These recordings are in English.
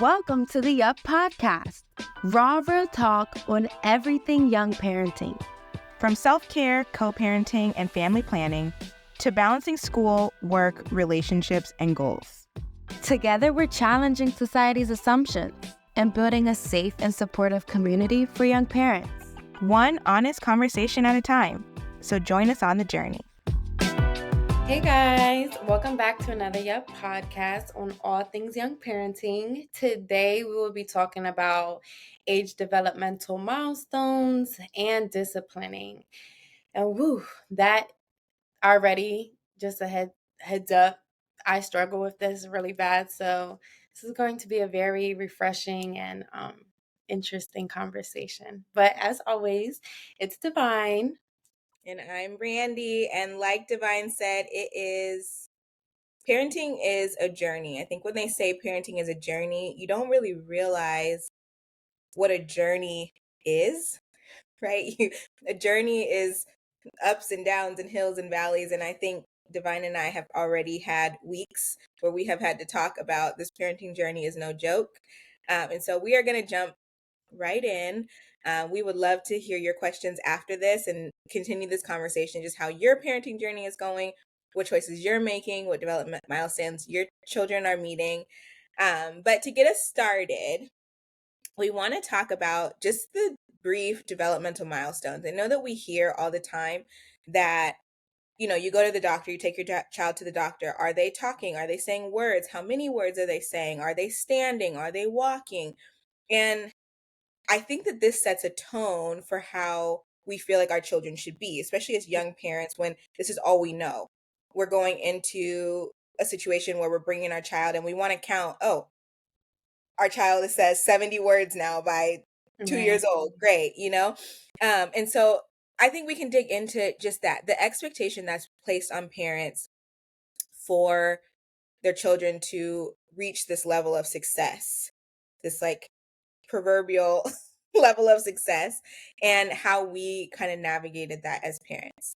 welcome to the Up Podcast, raw real talk on everything young parenting. From self-care, co-parenting, and family planning, to balancing school, work, relationships, and goals. Together, we're challenging society's assumptions and building a safe and supportive community for young parents. One honest conversation at a time. So join us on the journey. Hey guys, welcome back to another Yup podcast on all things young parenting. Today we will be talking about age developmental milestones and disciplining. And that already, just a heads up, I struggle with this really bad. So this is going to be a very refreshing and interesting conversation. But as always, it's Divine. And I'm Brandy. And like Divine said, parenting is a journey. I think when they say parenting is a journey, you don't really realize what a journey is, right? A journey is ups and downs and hills and valleys. And I think Divine and I have already had weeks where we have had to talk about this parenting journey is no joke. And so we are going to jump right in. We would love to hear your questions after this and continue this conversation, just how your parenting journey is going, what choices you're making, what development milestones your children are meeting. But to get us started, we want to talk about just the brief developmental milestones. I know that we hear all the time that, you go to the doctor, you take your child to the doctor. Are they talking? Are they saying words? How many words are they saying? Are they standing? Are they walking? And I think that this sets a tone for how we feel like our children should be, especially as young parents when this is all we know. We're going into a situation where we're bringing our child and we want to count, our child says 70 words now by 2 years old. Great, And so I think we can dig into just that, the expectation that's placed on parents for their children to reach this level of success, this like proverbial level of success, and how we kind of navigated that as parents.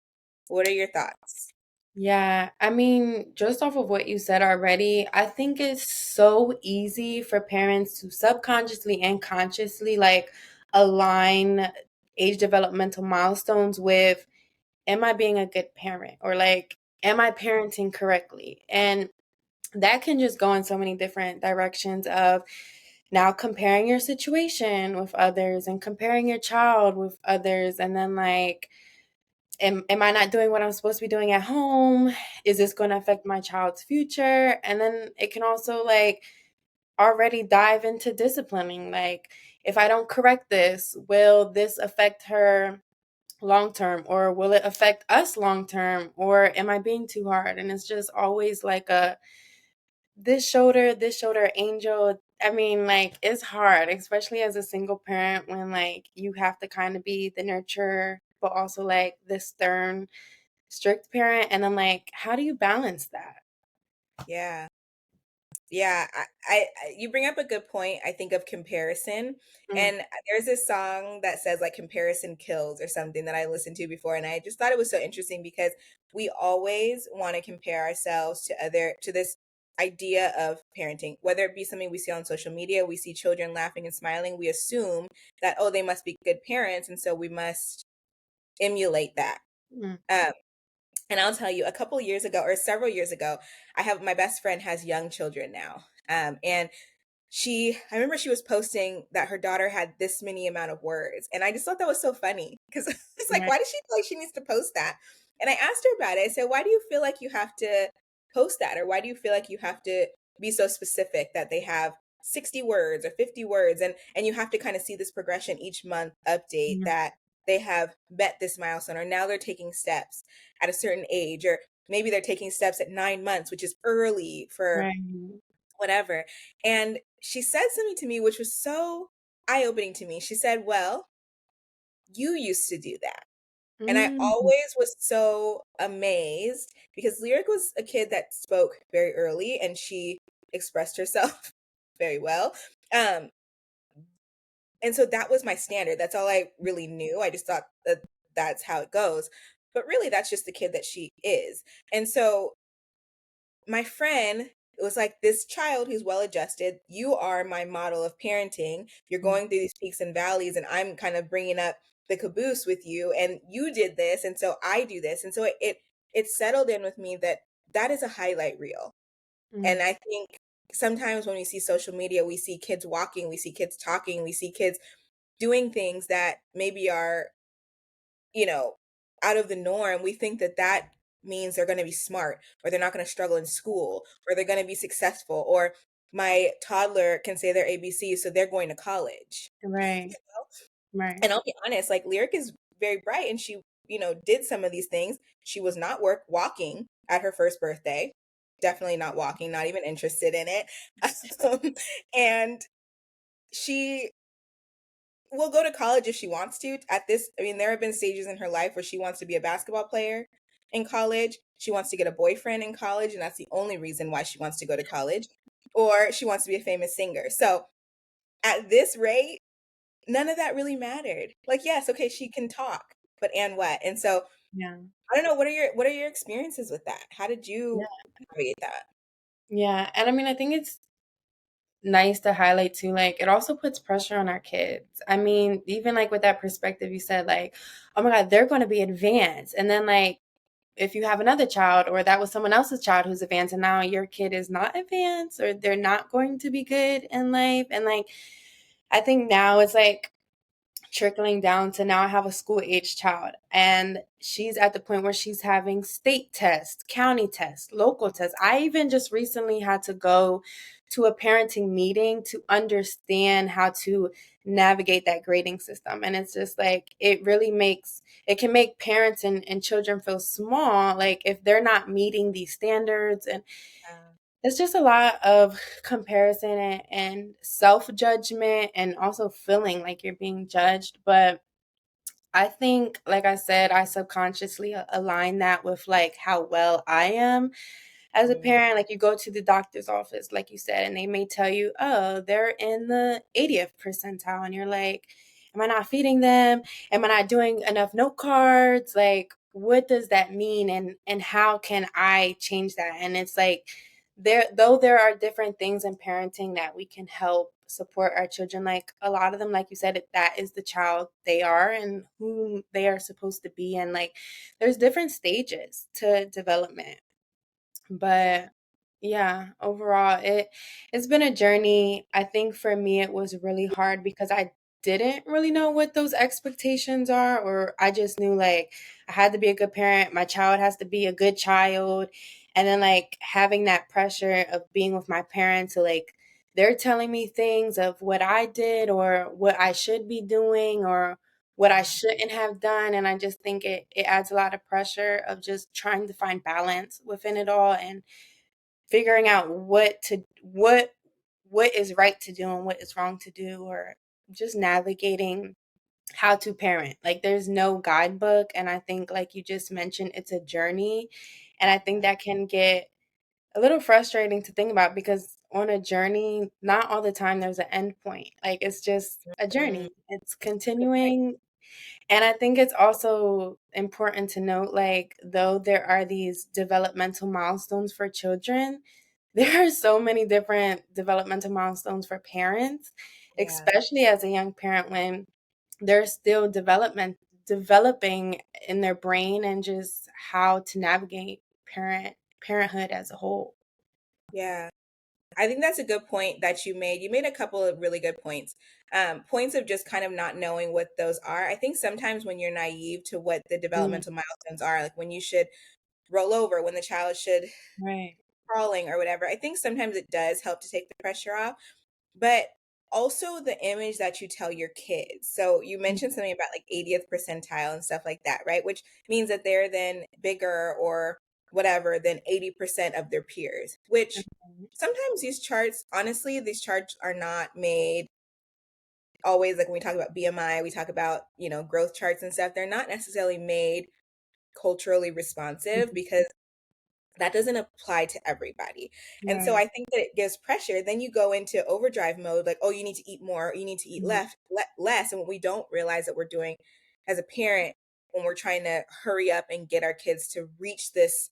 What are your thoughts? Yeah, I mean, just off of what you said already, I think it's so easy for parents to subconsciously and consciously align age developmental milestones with, am I being a good parent? Or am I parenting correctly? And that can just go in so many different directions of now comparing your situation with others and comparing your child with others. And then am I not doing what I'm supposed to be doing at home? Is this going to affect my child's future? And then it can also already dive into disciplining. Like, if I don't correct this, will this affect her long term, or will it affect us long term, or am I being too hard? And it's just always like a this shoulder, angel. I mean, it's hard, especially as a single parent, when you have to kind of be the nurturer, but also the stern, strict parent. And then how do you balance that? Yeah. I you bring up a good point. I think of comparison, and there's this song that says comparison kills or something that I listened to before, and I just thought it was so interesting because we always want to compare ourselves to this idea of parenting, whether it be something we see on social media. We see children laughing and smiling, we assume that, they must be good parents, and so we must emulate that. And I'll tell you, a couple years ago or several years ago, my best friend has young children now. And I remember she was posting that her daughter had this many amount of words. And I just thought that was so funny because it's why does she feel like she needs to post that? And I asked her about it. I said, why do you feel like you have to post that? Or why do you feel like you have to be so specific that they have 60 words or 50 words? And you have to kind of see this progression each month update that they have met this milestone, or now they're taking steps at a certain age, or maybe they're taking steps at 9 months, which is early for whatever. And she said something to me which was so eye-opening to me. She said, well, you used to do that. And I always was so amazed because Lyric was a kid that spoke very early and she expressed herself very well. And so that was my standard. That's all I really knew. I just thought that that's how it goes. But really, that's just the kid that she is. And so my friend It was like this child who's well adjusted. You are my model of parenting. You're Mm. going through these peaks and valleys, and I'm kind of bringing up the caboose with you. And you did this, and so I do this, and so it settled in with me that that is a highlight reel. And Mm. I think sometimes when we see social media, we see kids walking, we see kids talking, we see kids doing things that maybe are, you know, out of the norm. We think that that means they're going to be smart, or they're not going to struggle in school, or they're going to be successful, or my toddler can say their ABC, so they're going to college. Right. Right. And I'll be honest, like Lyric is very bright and she, did some of these things. She was not walking at her first birthday. Definitely not walking, not even interested in it. And she will go to college if she wants to. At this, I mean, there have been stages in her life where she wants to be a basketball player in college. She wants to get a boyfriend in college, and that's the only reason why she wants to go to college. Or she wants to be a famous singer. So at this rate, none of that really mattered. Like, yes, okay, she can talk, but and what? And so Yeah. I don't know, what are your experiences with that? How did Yeah. you navigate that? Yeah. And I mean, I think it's nice to highlight too, like it also puts pressure on our kids. I mean, even like with that perspective you said, like, oh my God, they're going to be advanced. And then like if you have another child or that was someone else's child who's advanced and now your kid is not advanced or they're not going to be good in life. And like I think now it's like trickling down to now I have a school age child and she's at the point where she's having state tests, county tests, local tests. I even just recently had to go to a parenting meeting to understand how to navigate that grading system. And it's just like it can make parents and children feel small, like if they're not meeting these standards. And Uh, it's just a lot of comparison and self judgment and also feeling like you're being judged. But I think, like I said, I subconsciously align that with like how well I am as a mm, parent. Like you go to the doctor's office, like you said, and they may tell you, oh, they're in the 80th percentile. And you're like, am I not feeding them? Am I not doing enough note cards? Like, what does that mean? And how can I change that? And it's like there are different things in parenting that we can help support our children. Like a lot of them, like you said, that is the child they are and who they are supposed to be. And like there's different stages to development. yeah. But yeah, overall it's been a journey. I think for me it was really hard because I didn't really know what those expectations are, or I just knew like I had to be a good parent, my child has to be a good child. And then like having that pressure of being with my parents, so like they're telling me things of what I did or what I should be doing or what I Yeah. shouldn't have done. And I just think it adds a lot of pressure of just trying to find balance within it all and figuring out what is right to do and what is wrong to do, or just navigating how to parent. Like there's no guidebook. And I think like you just mentioned, it's a journey. And I think that can get a little frustrating to think about because on a journey, not all the time there's an end point. Like it's just a Mm, journey. It's continuing. And I think it's also important to note, like, though there are these developmental milestones for children, there are so many different developmental milestones for parents, yeah. especially as a young parent when they're still developing in their brain and just how to navigate parenthood as a whole. Yeah. I think that's a good point that you made. You made a couple of really good points. Points of just kind of not knowing what those are. I think sometimes when you're naive to what the Mm, developmental milestones are, like when you should roll over, when the child should right. crawling or whatever, I think sometimes it does help to take the pressure off. But also the image that you tell your kids. So you Mm, mentioned something about like 80th percentile and stuff like that, right? Which means that they're then bigger or whatever than 80% of their peers, which mhm. sometimes these charts, honestly, these charts are not made always like when we talk about BMI, we talk about, growth charts and stuff. They're not necessarily made culturally responsive Mhm. because that doesn't apply to everybody. And so Right. I think that it gives pressure. Then you go into overdrive mode, like, oh, you need to eat more, or you need to eat Mhm. less. And what we don't realize that we're doing as a parent when we're trying to hurry up and get our kids to reach this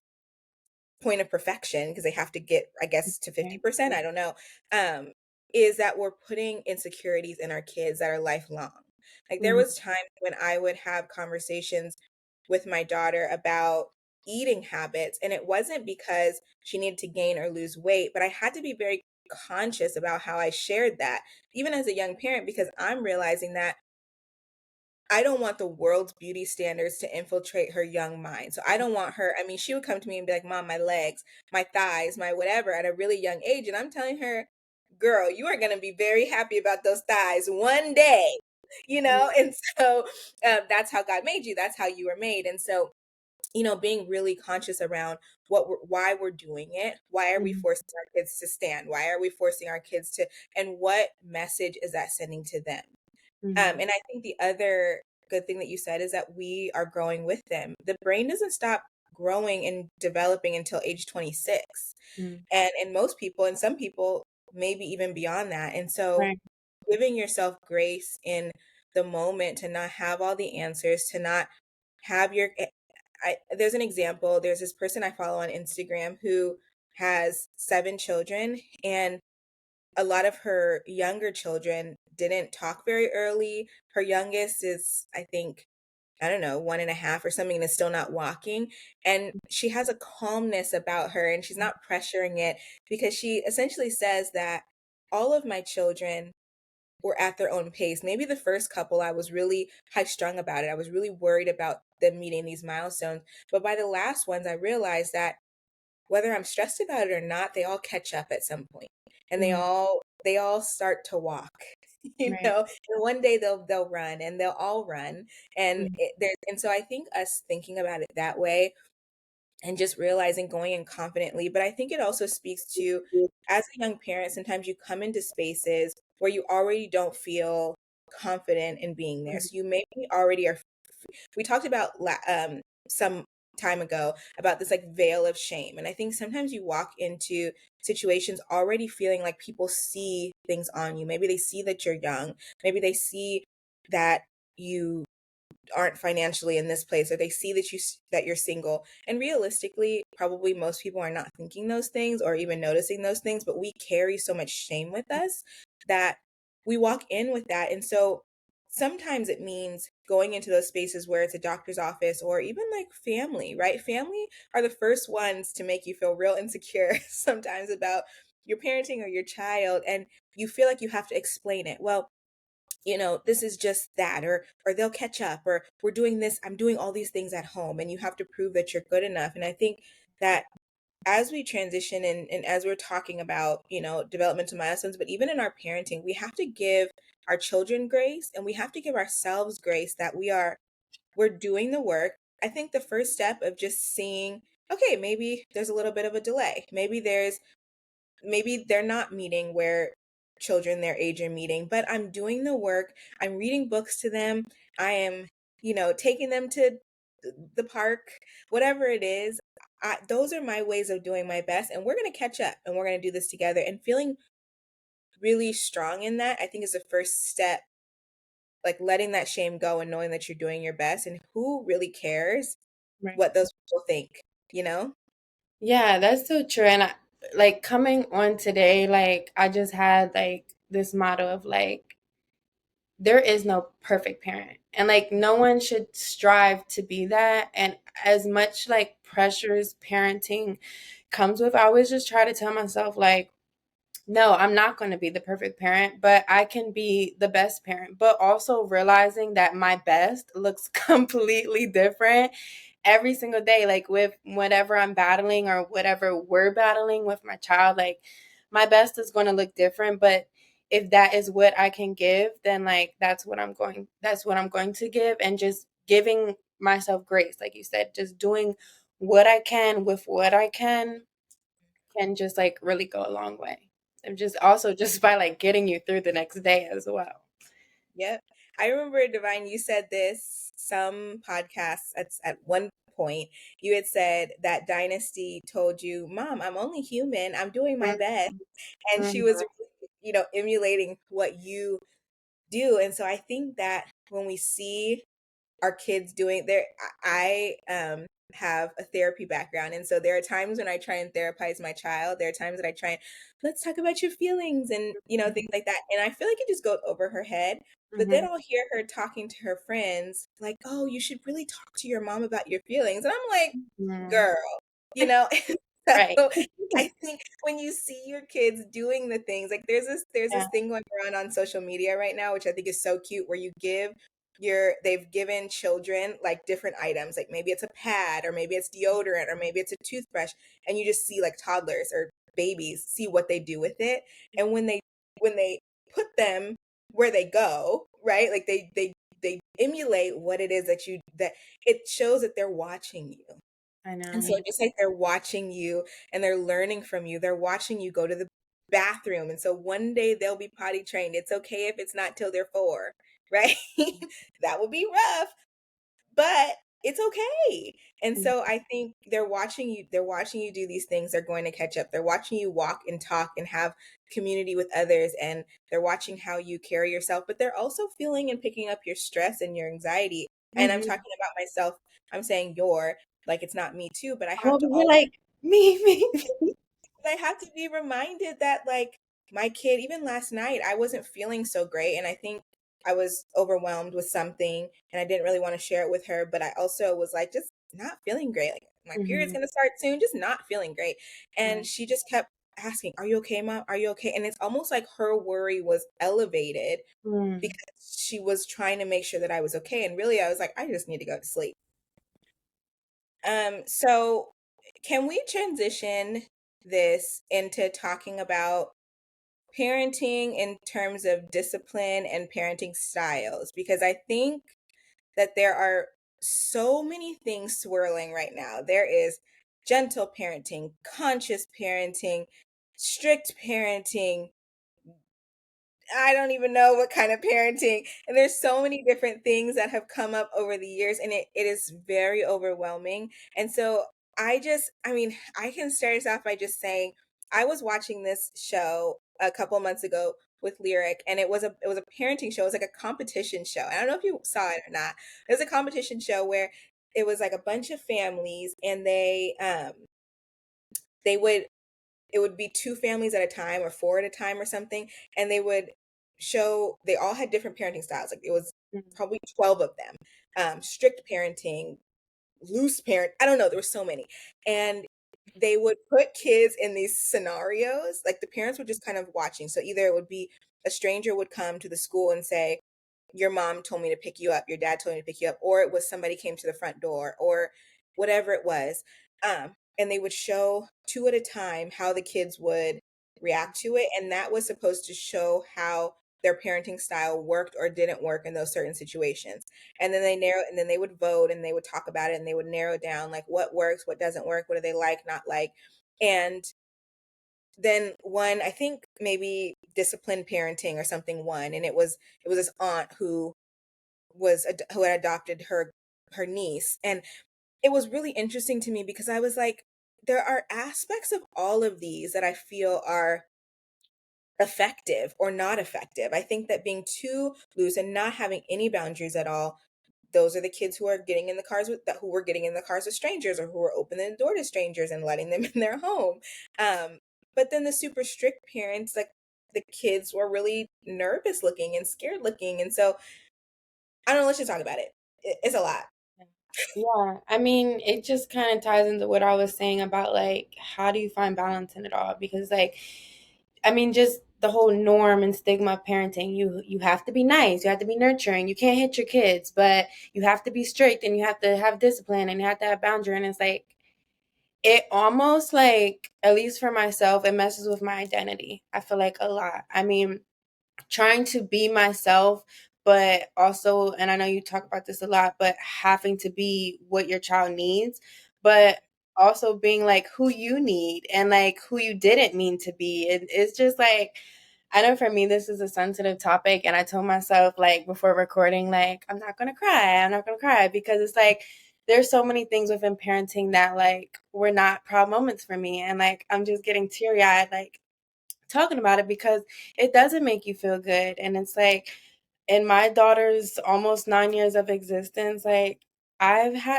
point of perfection because they have to get, I guess, to Right. 50%, I don't know, um, is that we're putting insecurities in our kids that are lifelong. Like there Mhm, was times when I would have conversations with my daughter about eating habits, and it wasn't because she needed to gain or lose weight, but I had to be very conscious about how I shared that, even as a young parent, because I'm realizing that I don't want the world's beauty standards to infiltrate her young mind. So I don't want her, I mean, she would come to me and be like, Mom, my legs, my thighs, my whatever at a really young age. And I'm telling her, girl, you are going to be very happy about those thighs one day, you know? And so that's how God made you. That's how you were made. And so, being really conscious around why we're doing it. Why are we mhm, forcing our kids to stand? Why are we forcing our kids to, and what message is that sending to them? mhm, And I think the other good thing that you said is that we are growing with them. The brain doesn't stop growing and developing until age 26. mhm. And most people, and some people, maybe even beyond that. And so Right. giving yourself grace in the moment to not have all the answers, to not have there's an example. There's this person I follow on Instagram who has 7 children, and a lot of her younger children didn't talk very early. Her youngest is, I think, I don't know, 1.5 or something, and is still not walking. And she has a calmness about her, and she's not pressuring it because she essentially says that all of my children were at their own pace. Maybe the first couple, I was really high strung about it. I was really worried about them meeting these milestones. But by the last ones, I realized that whether I'm stressed about it or not, they all catch up at some point, and they Mhm. all start to walk, Right. And one day they'll run, and they'll all run, and Mhm. so I think us thinking about it that way and just realizing going in confidently, but I think it also speaks to, as a young parent, sometimes you come into spaces where you already don't feel confident in being there. Mhm. So you maybe already are. We talked about some time ago about this like veil of shame, and I think sometimes you walk into situations already feeling like people see things on you. Maybe they see that you're young, maybe they see that you aren't financially in this place, or they see that that you're single, and realistically probably most people are not thinking those things or even noticing those things, but we carry so much shame with us that we walk in with that. And so sometimes it means going into those spaces where it's a doctor's office or even like family, right? Family are the first ones to make you feel real insecure sometimes about your parenting or your child, and you feel like you have to explain it. Well, this is just that, or they'll catch up, or we're doing this, I'm doing all these things at home, and you have to prove that you're good enough. And I think that as we transition, and as we're talking about, developmental milestones, but even in our parenting, we have to give our children grace, and we have to give ourselves grace that we're doing the work. I think the first step of just seeing, okay, maybe there's a little bit of a delay, maybe they're not meeting where children their age are meeting, but I'm doing the work. I'm reading books to them. I am, taking them to the park, whatever it is. Those are my ways of doing my best. And we're going to catch up, and we're going to do this together. And feeling really strong in that, I think, is the first step, like letting that shame go and knowing that you're doing your best. And who really cares Right. what those people think, you know? Yeah, that's so true. And like coming on today, like I just had like this motto of like there is no perfect parent. And like no one should strive to be that. And as much like pressures parenting comes with, I always just try to tell myself like no, I'm not going to be the perfect parent, but I can be the best parent. But also realizing that my best looks completely different every single day, like with whatever I'm battling or whatever we're battling with my child, like my best is going to look different. But if that is what I can give, then like that's what I'm going to give, and just giving myself grace, like you said, just doing what I can with what I can just like really go a long way. And just also just by like getting you through the next day as well. Yep. I remember, Divine, you said this some podcasts at one point. You had said that Dynasty told you, Mom, I'm only human. I'm doing my best. And she was, Mhm. emulating what you do. And so I think that when we see our kids doing their, have a therapy background. And so there are times when I try and therapize my child. There are times that I try and let's talk about your feelings and, things like that. And I feel like it just goes over her head. But then Mhm. I'll hear her talking to her friends like, "Oh, you should really talk to your mom about your feelings." And I'm like, Mhm. "Girl, you know?" Right. So I think when you see your kids doing the things, like there's Yeah. this thing going around on social media right now, which I think is so cute, where they've given children like different items, like maybe it's a pad or maybe it's deodorant or maybe it's a toothbrush, and you just see like toddlers or babies see what they do with it. And when they put them where they go, right? Like they emulate what it is that it shows that they're watching you. I And so know. just like they're watching you and they're learning from you, they're watching you go to the bathroom. And so one day they'll be potty trained. It's okay if it's not till they're 4, right? That would be rough, but it's okay. And Mhm. so I think they're watching you do these things. They're going to catch up. They're watching you walk and talk and have community with others, and they're watching how you carry yourself, but they're also feeling and picking up your stress and your anxiety. And I'm Mhm. talking about myself. I'm saying your, like it's not me too, but I'm over here like, me. I have to be reminded that, like, my kid, even last night, I wasn't feeling so great. And I think I was overwhelmed with something and I didn't really want to share it with her. But I also was like, just not feeling great. Like, my period's Mhm. going to start soon, just not feeling great. And Right. she just kept asking, "Are you okay, mom? Are you okay?" And it's almost like her worry was elevated Mm. because she was trying to make sure that I was okay. And really, I was like, I just need to go to sleep. So can we transition this into talking about parenting in terms of discipline and parenting styles? Because I think that there are so many things swirling right now. There is gentle parenting, conscious parenting, strict parenting, I don't even know what kind of parenting. And there's so many different things that have come up over the years, and it is very overwhelming. And so I mean, I can start us off by just saying I was watching this show a couple months ago with Lyric, and it was a parenting show. It was like a competition show. I don't know if you saw it or not. It was a competition show where it was like a bunch of families, and they would it would be 2 families at a time or 4 at a time or something, and they all had different parenting styles, like, it was Mhm. probably 12 of them, strict parenting, loose parent, I don't know, there were so many, and they would put kids in these scenarios, like, the parents were just kind of watching, so either it would be a stranger would come to the school and say, "Your mom told me to pick you up, your dad told me to pick you up," or it was somebody came to the front door, or whatever it was, and they would show 2 at a time how the kids would react to it, and that was supposed to show how their parenting style worked or didn't work in those certain situations. And then they would vote and they would talk about it and they would narrow down like what works, what doesn't work, what do they like, not like. And then one, I think maybe disciplined parenting or something won, and it was this aunt who had adopted her niece, and it was really interesting to me because I was like, there are aspects of all of these that I feel are effective or not effective. I think that being too loose and not having any boundaries at all, those are the kids who are getting in the cars with that who were getting in the cars with strangers or who were opening the door to strangers and letting them in their home. Um, but then the super strict parents, like the kids were really nervous looking and scared looking. And so I don't know, let's just talk about it. It's a lot. Yeah, I mean, it just kind of ties into what I was saying about like how do you find balance in it all? Because like, I mean, just the whole norm and stigma of parenting. You have to be nice, you have to be nurturing, you can't hit your kids, but you have to be strict and you have to have discipline and you have to have boundary. And it's like it almost like, at least for myself, it messes with my identity. I feel like a lot. I mean, trying to be myself, but also, and I know you talk about this a lot, but having to be what your child needs, but also being like who you need and like who you didn't mean to be. And it's just like, I know for me, this is a sensitive topic. And I told myself, like, before recording, like, I'm not going to cry. I'm not going to cry because it's like, there's so many things within parenting that, like, were not proud moments for me. And, like, I'm just getting teary eyed, like, talking about it because it doesn't make you feel good. And it's like in my daughter's almost 9 years of existence, like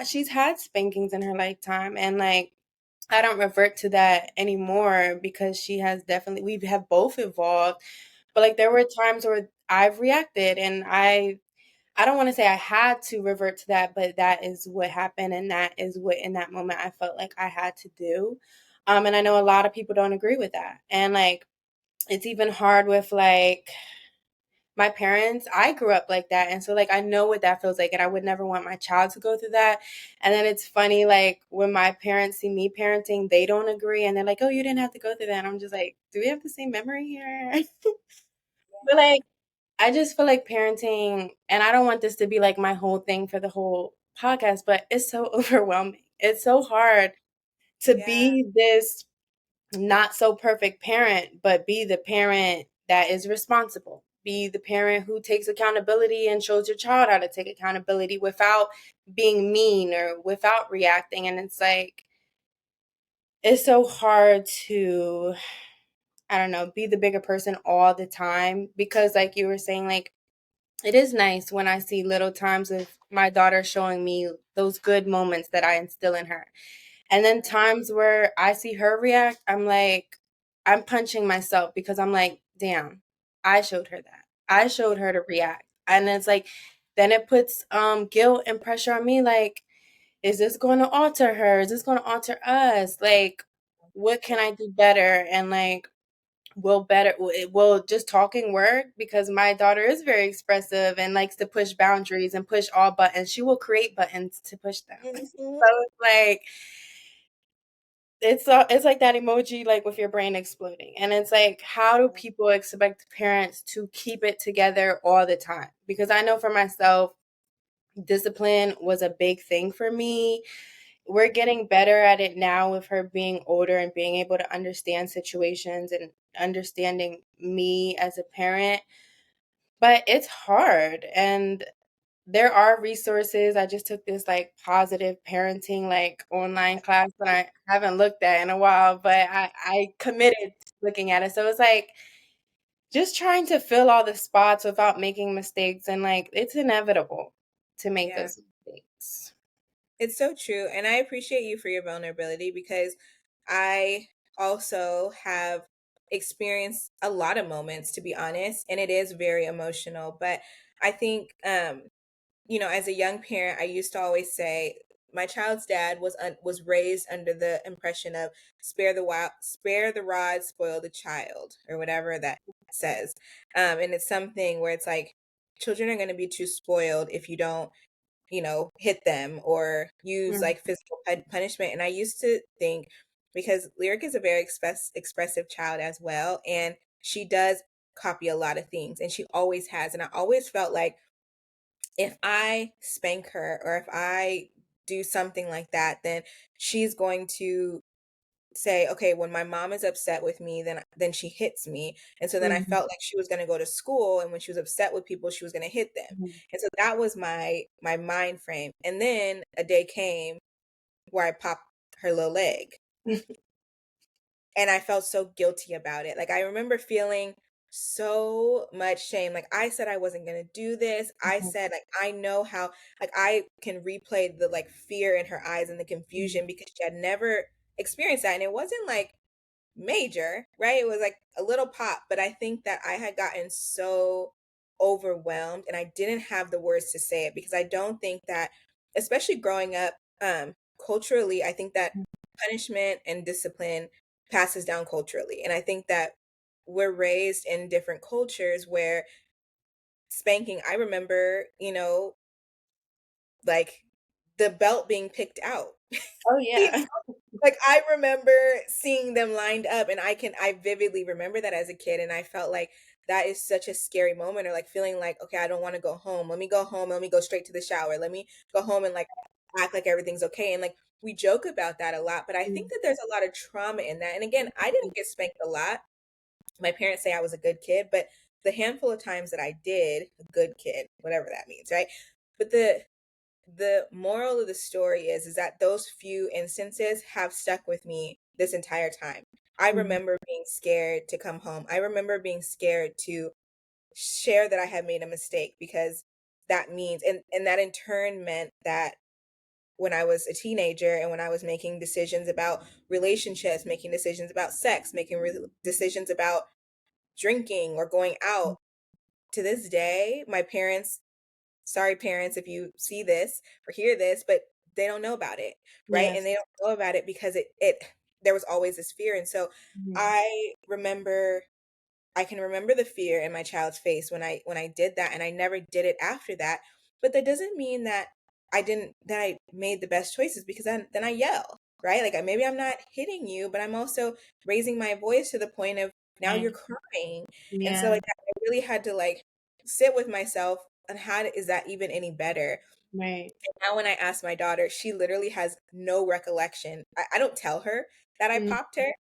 she's had spankings in her lifetime, and like I don't revert to that anymore because she has definitely we have both evolved. But like there were times where I've reacted, and I don't want to say I had to revert to that, but that is what happened, and that is what in that moment I felt like I had to do. And I know a lot of people don't agree with that. And like it's even hard with like my parents. I grew up like that, and so like I know what that feels like, and I would never want my child to go through that. And then it's funny, like when my parents see me parenting, they don't agree, and they're like, "Oh, you didn't have to go through that." And I'm just like, "Do we have the same memory here?" But like I just feel like parenting, and I don't want this to be like my whole thing for the whole podcast, but it's so overwhelming. It's so hard to Yeah. be this not so perfect parent, but be the parent that is responsible. Be the parent who takes accountability and shows your child how to take accountability without being mean or without reacting. And it's like, it's so hard to, I don't know, be the bigger person all the time because, like you were saying, like, it is nice when I see little times of my daughter showing me those good moments that I instill in her. And then times where I see her react, I'm like, I'm punching myself because I'm like, damn, I showed her that. I showed her to react. And it's like, then it puts guilt and pressure on me. Like, is this going to alter her? Is this going to alter us? Like, what can I do better? And like, will just talking work? Because my daughter is very expressive and likes to push boundaries and push all buttons. She will create buttons to push them. So Mhm. it's like it's like that emoji like with your brain exploding. And it's like, how do people expect parents to keep it together all the time? Because I know for myself, discipline was a big thing for me. We're getting better at it now with her being older and being able to understand situations and understanding me as a parent. But it's hard, and there are resources. I just took this like positive parenting like online class that I haven't looked at in a while, but I committed to looking at it. So it's like just trying to fill all the spots without making mistakes, and like it's inevitable to make Yeah. those mistakes. It's so true. And I appreciate you for your vulnerability because I also have experienced a lot of moments, to be honest, and it is very emotional. But I think, as a young parent, I used to always say my child's dad was raised under the impression of spare the rod, spoil the child, or whatever that says. And it's something where it's like children are going to be too spoiled if you don't hit them or use Mhm, like physical punishment. And I used to think because Lyric is a very expressive child as well, and she does copy a lot of things, and she always has. And I always felt like if I spank her or if I do something like that, then she's going to say, okay, when my mom is upset with me, then she hits me. And so then I mhm, felt like she was going to go to school, and when she was upset with people, she was going to hit them. mhm, And so that was my mind frame. And then a day came where I popped her little leg, and I felt so guilty about it. Like I remember feeling so much shame. Like I said I wasn't going to do this. I mhm, said like I know how, like I can replay the like fear in her eyes and the mhm, confusion because she had never experienced that, and it wasn't like major, right? It was like a little pop, but I think that I had gotten so overwhelmed and I didn't have the words to say it because I don't think that, especially growing up, culturally, I think that punishment and discipline passes down culturally. And I think that we're raised in different cultures where spanking, I remember, like the belt being picked out. oh, You yeah. Like, I remember seeing them lined up, and I vividly remember that as a kid, and I felt like that is such a scary moment, or, like, feeling like, "Okay, I don't wanna go home. Let me go home, let me go straight to the shower. Let me go home and, like, act like everything's okay," and, like, we joke about that a lot, but I think Mhm, that there's a lot of trauma in that, and again, I didn't get spanked a lot. My parents say I was a good kid, but the handful of times that I did, a good kid, whatever that means, right? But the moral of the story is that those few instances have stuck with me this entire time. I mhm, remember being scared to come home. I remember being scared to share that I had made a mistake because that means and that in turn meant that when I was a teenager and when I was making decisions about relationships, making decisions about sex, making decisions about drinking or going out. To this day, my parents, sorry parents if you see this or hear this, but they don't know about it, right? And Yes. they don't know about it because it there was always this fear. And so Mhm. I remember, I can remember the fear in my child's face when I did that, and I never did it after that. But that doesn't mean that I made the best choices, because then I yell, right? Like maybe I'm not hitting you, but I'm also raising my voice to the point of now you're Right. crying. And so Yeah. like I really had to like sit with myself on is that even any better? Right. And now when I ask my daughter, she literally has no recollection. I don't tell her that I Mm. popped her,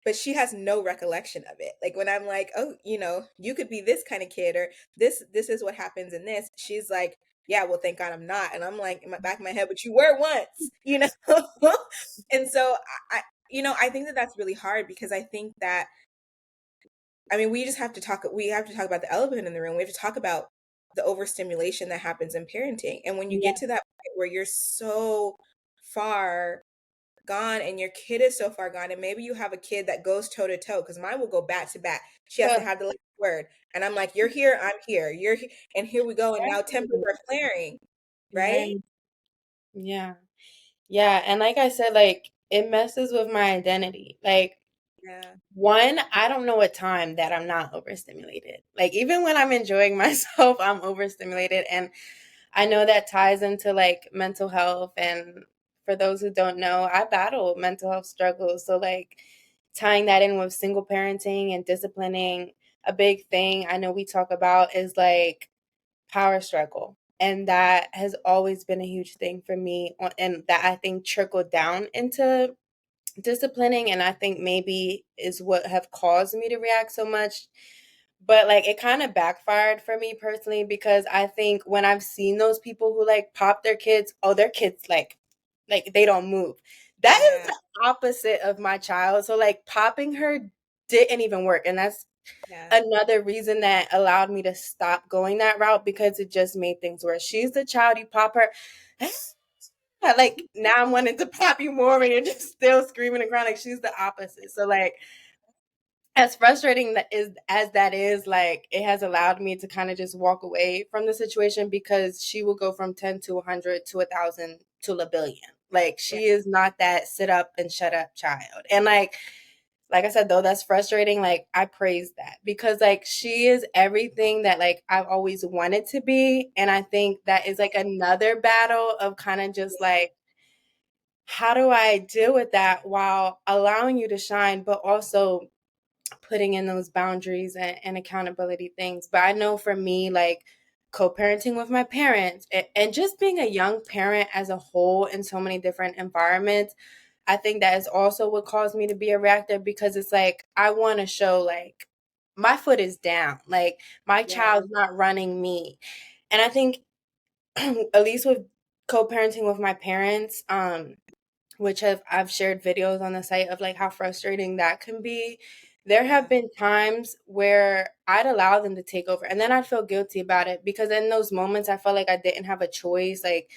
but she has no recollection of it. Like when I'm like, "Oh, you know, you could be this kind of kid," or this is what happens in this. She's like, "Yeah, well, thank God I'm not." And I'm like in my back of my head, "But you were once," you know. And so I think that that's really hard, because I think that, I mean, we have to talk about the elephant in the room. We have to talk about the overstimulation that happens in parenting. And when you Yeah. get to that point where you're so far gone and your kid is so far gone, and maybe you have a kid that goes toe to toe, because mine will go bat to bat. She has to Ugh, have the last word, and I'm like, you're here, I'm here, and here we go, and now tempers exactly. are flaring, right? Right. Yeah. Yeah. And like I said, like it messes with my identity. Like, Yeah, one, I don't know a time that I'm not overstimulated. Like even when I'm enjoying myself, I'm overstimulated. And I know that ties into like mental health. And for those who don't know, I battle mental health struggles. So like tying that in with single parenting and disciplining, a big thing I know we talk about is like power struggle. And that has always been a huge thing for me, and that I think trickled down into disciplining, and I think maybe is what have caused me to react so much. But like it kind of backfired for me personally, because I think when I've seen those people who like pop their kids, oh, their kids like they don't move. That is yeah, the opposite of my child. So like popping her didn't even work, and that's yeah, another reason that allowed me to stop going that route, because it just made things worse. She's the child, you pop her, like now I'm wanting to pop you more and you're just still screaming and crying. Like she's the opposite. So like as frustrating that is as that is, like it has allowed me to kind of just walk away from the situation, because she will go from 10 to 100 to 1,000 to a billion. Like yeah, she is not that sit up and shut up child. And like I said, though that's frustrating, like I praise that, because like she is everything that like I've always wanted to be. And I think that is like another battle of kind of just like, how do I deal with that while allowing you to shine, but also putting in those boundaries and accountability things. But I know for me, like co-parenting with my parents and just being a young parent as a whole in so many different environments, I think that is also what caused me to be a reactor, because it's like I want to show like my foot is down, like my yeah, child's not running me. And I think at least with co-parenting with my parents, which I've shared videos on the site of like how frustrating that can be. There have yeah, been times where I'd allow them to take over, and then I'd feel guilty about it, because in those moments I felt like I didn't have a choice. Like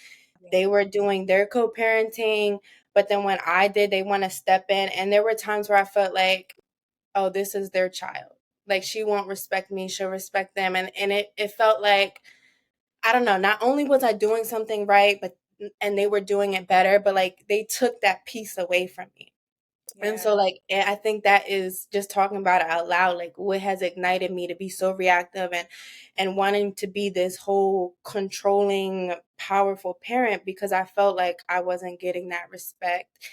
they yeah, were doing their co-parenting, but then when I did, they want to step in. And there were times where I felt like, oh, this is their child. Like she won't respect me, she'll respect them. And it felt like, I don't know, not only was I doing something right, but and they were doing it better, but like they took that piece away from me. And yeah, so like I think that is just talking about it out loud, like what has ignited me to be so reactive and wanting to be this whole controlling, powerful parent, because I felt like I wasn't getting that respect,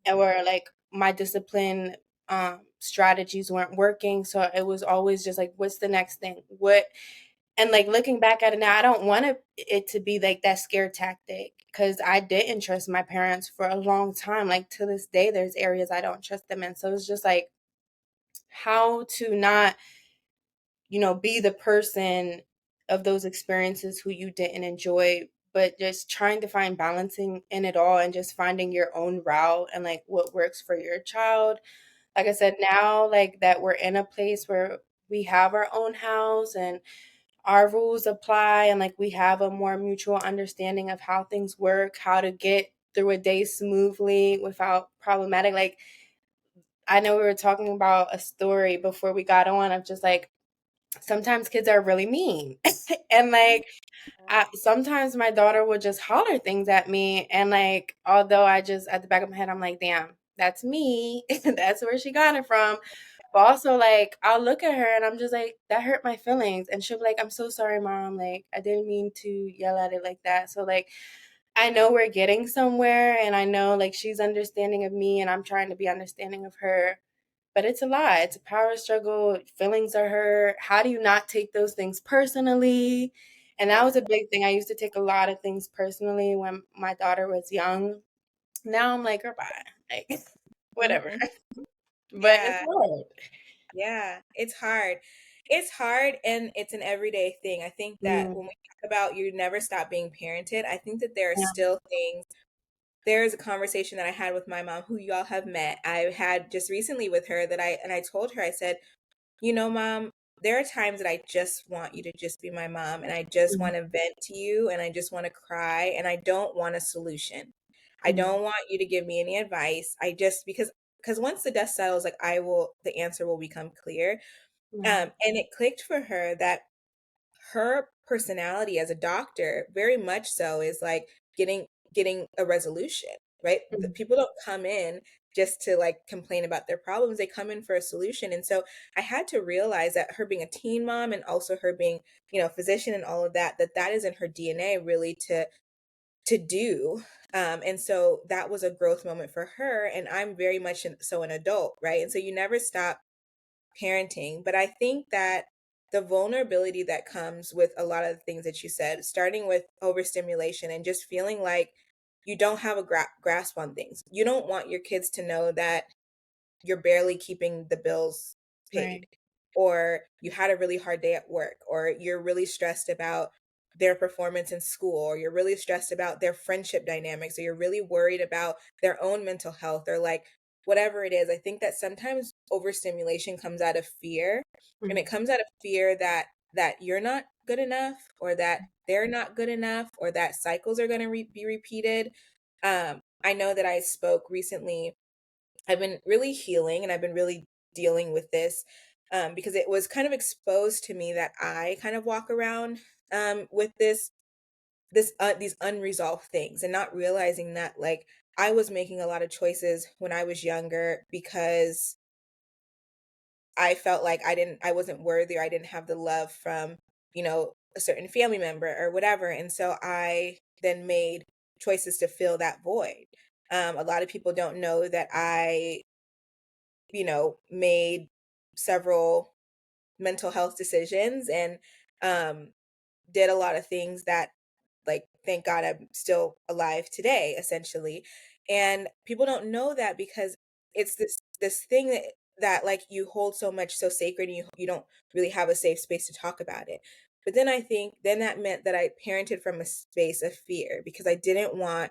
and mhm, where like my discipline strategies weren't working. So it was always just like, what's the next thing? What And like looking back at it now, I don't want it to be like that scare tactic, because I didn't trust my parents for a long time. Like to this day, there's areas I don't trust them in. So it's just like how to not, be the person of those experiences who you didn't enjoy, but just trying to find balancing in it all and just finding your own route and like what works for your child. Like I said, now like that we're in a place where we have our own house and our rules apply and like we have a more mutual understanding of how things work, how to get through a day smoothly without problematic. Like I know we were talking about a story before we got on of just like sometimes kids are really mean. And like sometimes my daughter would just holler things at me and like although I just at the back of my head I'm like, damn, that's me. That's where she got it from. But also like I'll look at her and I'm just like, that hurt my feelings. And she'll be like, I'm so sorry, mom. Like I didn't mean to yell at it like that. So like I know we're getting somewhere and I know like she's understanding of me and I'm trying to be understanding of her. But it's a lot. It's a power struggle. Feelings are hurt. How do you not take those things personally? And that Yeah. was a big thing. I used to take a lot of things personally when my daughter was young. Now I'm like, goodbye. Like, whatever. Mhm. But it's Yeah. hard. Yeah, it's hard. It's hard and it's an everyday thing. I think that when Mm, we talk about you never stop being parented, I think that there are yeah. still things. There's a conversation that I had with my mom who y'all have met. I had just recently with her that I told her, I said, you know, mom, there are times that I just want you to just be my mom and I just Mm, want to vent to you and I just want to cry and I don't want a solution. I mm, don't want you to give me any advice. I just because once the dust settles, like the answer will become clear. mm, And it clicked for her that her personality as a doctor, very much so, is like getting getting a resolution, right? The mm, people don't come in just to like complain about their problems. They come in for a solution. And so I had to realize that her being a teen mom and also her being, a physician and all of that, that is in her DNA really to do. And so that was a growth moment for her. And I'm very much so an adult, right? And so you never stop parenting. But I think that the vulnerability that comes with a lot of the things that you said, starting with overstimulation and just feeling like you don't have a grasp on things. You don't want your kids to know that you're barely keeping the bills paid, right. or you had a really hard day at work, or you're really stressed about their performance in school, or you're really stressed about their friendship dynamics, or you're really worried about their own mental health, or like whatever it is. I think that sometimes overstimulation comes out of fear, and it Mm, comes out of fear that you're not good enough, or that they're not good enough, or that cycles are going to be repeated. I know that I spoke recently. I've been really healing and I've been really dealing with this, because it was kind of exposed to me that I kind of walk around with these unresolved things, and not realizing that like I was making a lot of choices when I was younger because I felt like I wasn't worthy, or I didn't have the love from, a certain family member or whatever. And so I then made choices to fill that void. A lot of people don't know that I, made several mental health decisions and um did a lot of things that, like, thank God I'm still alive today, essentially. And people don't know that because it's this thing that like you hold so much so sacred, and you don't really have a safe space to talk about it. But then I think then that meant that I parented from a space of fear because I didn't want,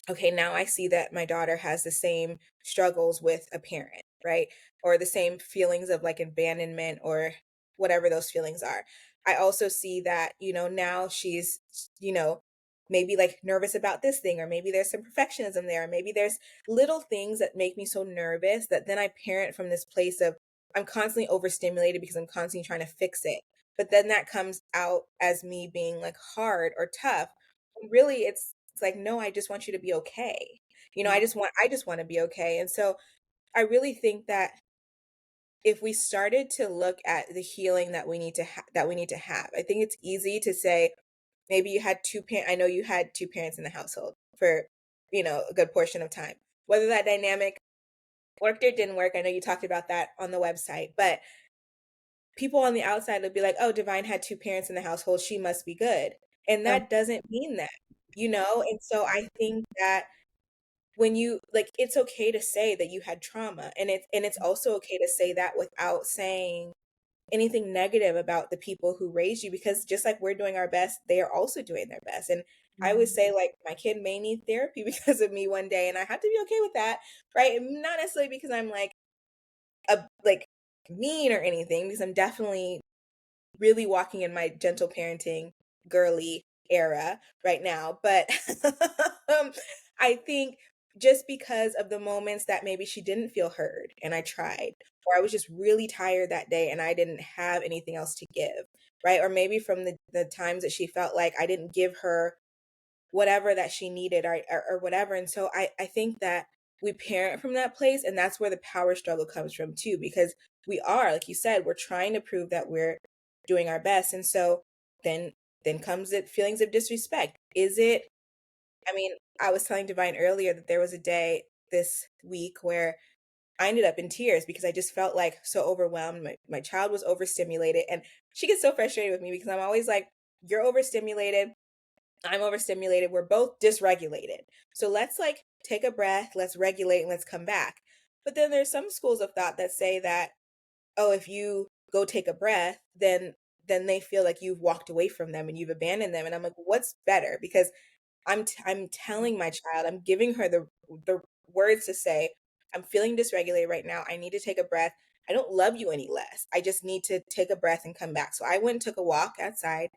okay, now I see that my daughter has the same struggles with a parent, right? Or the same feelings of like abandonment or whatever those feelings are. I also see that, now she's, you know, maybe like nervous about this thing, or maybe there's some perfectionism there, or maybe there's little things that make me so nervous that then I parent from this place of I'm constantly overstimulated because I'm constantly trying to fix it. But then that comes out as me being like hard or tough. Really, it's like, no, I just want you to be okay. mm, I just want to be okay. And so I really think that if we started to look at the healing that we need to have, I think it's easy to say maybe you had I know you had two parents in the household for, a good portion of time. Whether that dynamic worked or didn't work, I know you talked about that on the website, but people on the outside would be like, "Oh, Divine had two parents in the household, she must be good." And yeah, that doesn't mean that, And so I think that when you like, it's okay to say that you had trauma, and it's also okay to say that without saying anything negative about the people who raised you, because just like we're doing our best, they are also doing their best. And I would mm, say like my kid may need therapy because of me one day, and I have to be okay with that, right? And not necessarily because I'm like a like mean or anything, because I'm definitely really walking in my gentle parenting girly era right now. But um, I think just because of the moments that maybe she didn't feel heard and I tried, or I was just really tired that day and I didn't have anything else to give, right? Or maybe from the times that she felt like I didn't give her whatever that she needed, or whatever. And so I think that we parent from that place, and that's where the power struggle comes from too, because we are, like you said, we're trying to prove that we're doing our best. And so then comes it feelings of disrespect. Is it, I mean, I was telling Divine earlier that there was a day this week where I ended up in tears because I just felt like so overwhelmed. My child was overstimulated, and she gets so frustrated with me because I'm always like, you're overstimulated, I'm overstimulated, we're both dysregulated. So let's like take a breath, let's regulate, and let's come back. But then there's some schools of thought that say that, oh, if you go take a breath, then they feel like you've walked away from them and you've abandoned them. And I'm like, what's better? Because I'm telling my child, I'm giving her the words to say, I'm feeling dysregulated right now. I need to take a breath. I don't love you any less. I just need to take a breath and come back. So I went and took a walk outside.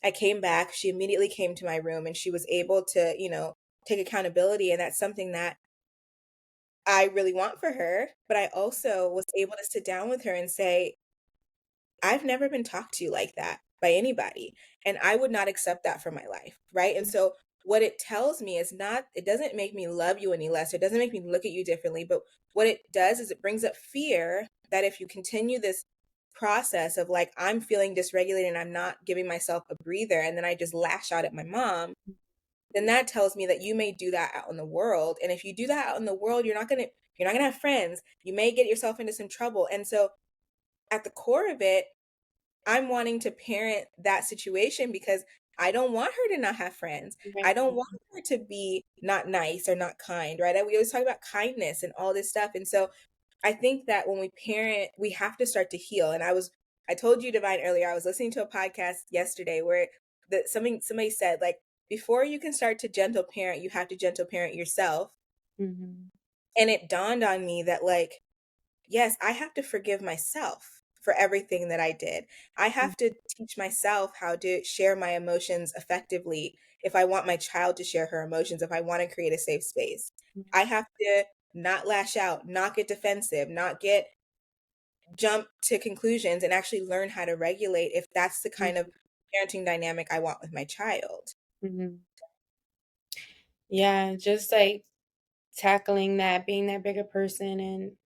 I came back. She immediately came to my room and she was able to, take accountability. And that's something that I really want for her. But I also was able to sit down with her and say, I've never been talked to like that by anybody, and I would not accept that for my life, right? And so what it tells me is not, it doesn't make me love you any less. It doesn't make me look at you differently, but what it does is it brings up fear that if you continue this process of like, I'm feeling dysregulated and I'm not giving myself a breather, and then I just lash out at my mom, then that tells me that you may do that out in the world. And if you do that out in the world, you're not gonna have friends. You may get yourself into some trouble. And so at the core of it, I'm wanting to parent that situation because I don't want her to not have friends. I don't want her to be not nice or not kind, right? We always talk about kindness and all this stuff. And so I think that when we parent, we have to start to heal. And I told you, Divine, earlier, I was listening to a podcast yesterday where somebody said, like, before you can start to gentle parent, you have to gentle parent yourself. Mhm. And it dawned on me that, like, yes, I have to forgive myself for everything that I did. I have to teach myself how to share my emotions effectively if I want my child to share her emotions, if I want to create a safe space. I have to not lash out, not get defensive, not get jump to conclusions, and actually learn how to regulate if that's the kind of parenting dynamic I want with my child. Mhm. Yeah, just like tackling that, being that bigger person and,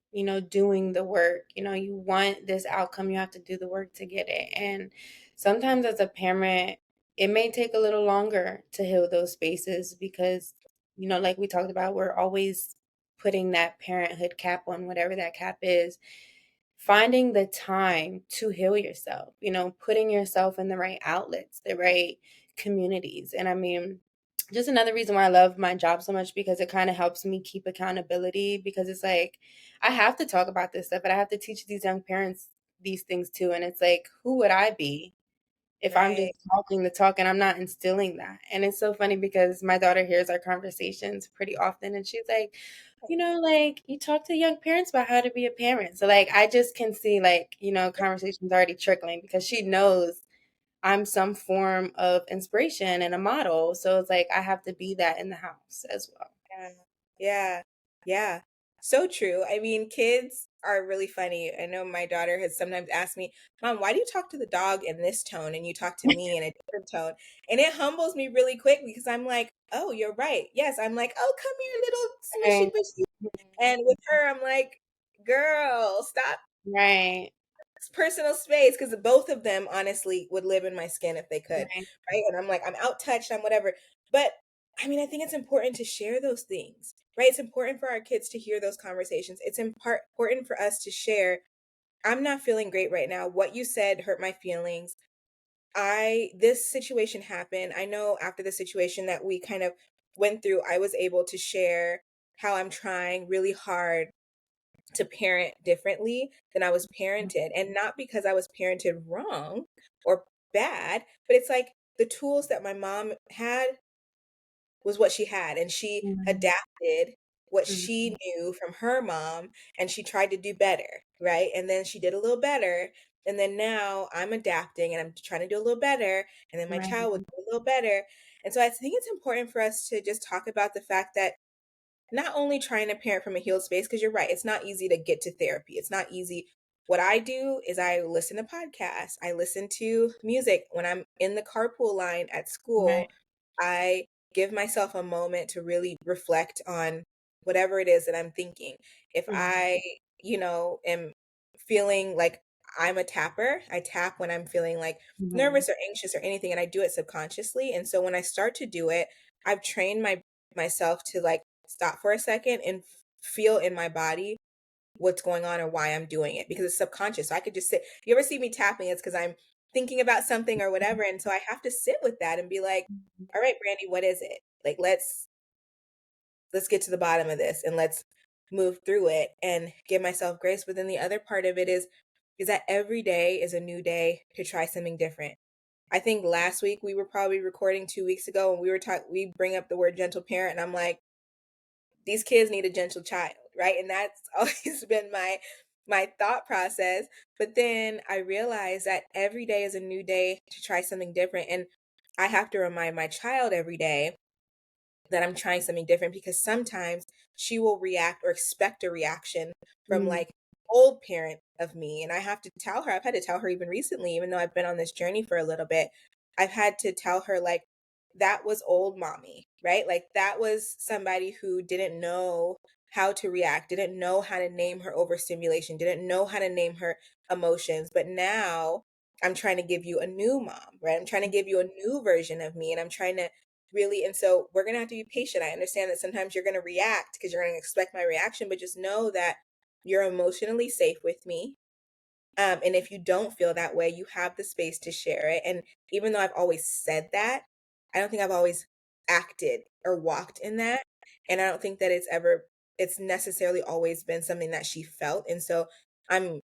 doing the work. You want this outcome, you have to do the work to get it. And sometimes as a parent, it may take a little longer to heal those spaces because, like we talked about, we're always putting that parenthood cap on, whatever that cap is. Finding the time to heal yourself, putting yourself in the right outlets, the right communities. And I mean, just another reason why I love my job so much because it kind of helps me keep accountability because it's like I have to talk about this stuff, but I have to teach these young parents these things too. And it's like, who would I be if I'm just Right. talking the talk and I'm not instilling that? And it's so funny because my daughter hears our conversations pretty often and she's like, like you talk to young parents about how to be a parent. So like I just can see like, conversations already trickling because she knows I'm some form of inspiration and a model. So it's like I have to be that in the house as well. Yeah. Yeah. Yeah. So true. I mean, kids are really funny. I know my daughter has sometimes asked me, Mom, why do you talk to the dog in this tone and you talk to me in a different tone? And it humbles me really quick because I'm like, oh, you're right. Yes. I'm like, oh, come here, little Right. smushy bushy. And with her, I'm like, girl, stop Right. personal space, because both of them honestly would live in my skin if they could, Right. right? And I'm like, I'm out touched, I'm whatever. But I mean, I think it's important to share those things, right? It's important for our kids to hear those conversations. It's important for us to share. I'm not feeling great right now. What you said hurt my feelings. This situation happened. I know after the situation that we kind of went through, I was able to share how I'm trying really hard to parent differently than I was parented. And not because I was parented wrong or bad, but it's like the tools that my mom had was what she had, and she Mhm. adapted what she Mhm. knew from her mom, and she tried to do better, right? And then she did a little better, and then now I'm adapting and I'm trying to do a little better, and then my Right. child will do a little better. And so I think it's important for us to just talk about the fact that not only trying to parent from a healed space, because you're right, it's not easy to get to therapy. It's not easy. What I do is I listen to podcasts, I listen to music when I'm in the carpool line at school. Right. I give myself a moment to really reflect on whatever it is that I'm thinking. If Mhm. I, am feeling like I'm a tapper, I tap when I'm feeling like Mhm. nervous or anxious or anything, and I do it subconsciously. And so when I start to do it, I've trained myself to like stop for a second and feel in my body what's going on or why I'm doing it because it's subconscious. So I could just sit. You ever see me tapping? It's because I'm thinking about something or whatever. And so I have to sit with that and be like, all right, Brandy, what is it? Like let's get to the bottom of this and let's move through it and give myself grace. But then the other part of it is that every day is a new day to try something different. I think last week we were probably recording 2 weeks ago and we were talking we bring up the word gentle parent and I'm like, these kids need a gentle child, right? And that's always been my thought process. But then I realized that every day is a new day to try something different. And I have to remind my child every day that I'm trying something different because sometimes she will react or expect a reaction from Mhm. like old parent of me. And I have to tell her, I've had to tell her even recently, even though I've been on this journey for a little bit, I've had to tell her like that was old mommy, right? Like that was somebody who didn't know how to react, didn't know how to name her overstimulation, didn't know how to name her emotions. But now I'm trying to give you a new mom, right? I'm trying to give you a new version of me and I'm trying to really, and so we're going to have to be patient. I understand that sometimes you're going to react because you're going to expect my reaction, but just know that you're emotionally safe with me. And if you don't feel that way, you have the space to share it. And even though I've always said that, I don't think I've always acted or walked in that. And I don't think that it's necessarily always been something that she felt. And so I'm,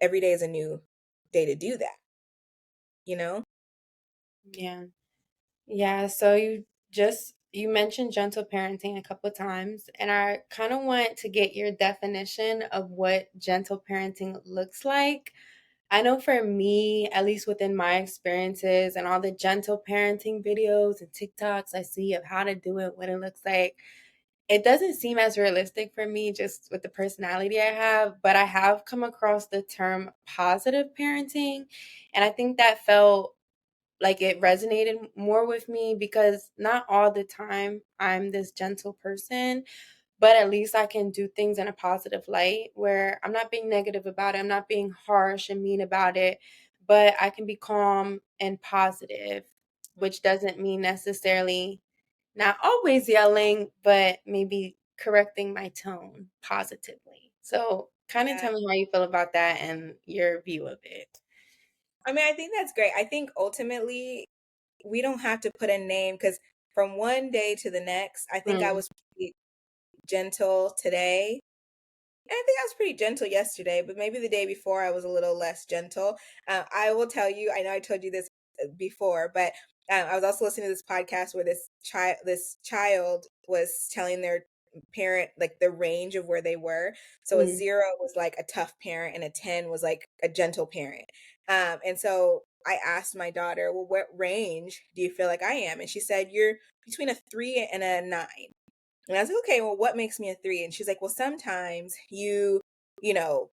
every day is a new day to do that, you know? Yeah. Yeah, so you mentioned gentle parenting a couple of times, and I kind of want to get your definition of what gentle parenting looks like. I know for me, at least within my experiences and all the gentle parenting videos and TikToks I see of how to do it, what it looks like, it doesn't seem as realistic for me just with the personality I have, but I have come across the term positive parenting, and I think that felt like it resonated more with me because not all the time I'm this gentle person, but at least I can do things in a positive light where I'm not being negative about it. I'm not being harsh and mean about it, but I can be calm and positive, which doesn't mean necessarily not always yelling, but maybe correcting my tone positively. So, kind of Yeah. tell me how you feel about that and your view of it. I mean, I think that's great. I think ultimately we don't have to put a name because from one day to the next, I think I Mm, was pretty gentle today. And I think I was pretty gentle yesterday, but maybe the day before I was a little less gentle. I will tell you, I know I told you this before, but I was also listening to this podcast where this child was telling their parent like the range of where they were. So a mm, 0 was like a tough parent, and a 10 was like a gentle parent. And so I asked my daughter, "Well, what range do you feel like I am?" And she said, "You're between a 3 and a 9." And I was like, okay, well, what makes me a 3? And she's like, well, sometimes you know,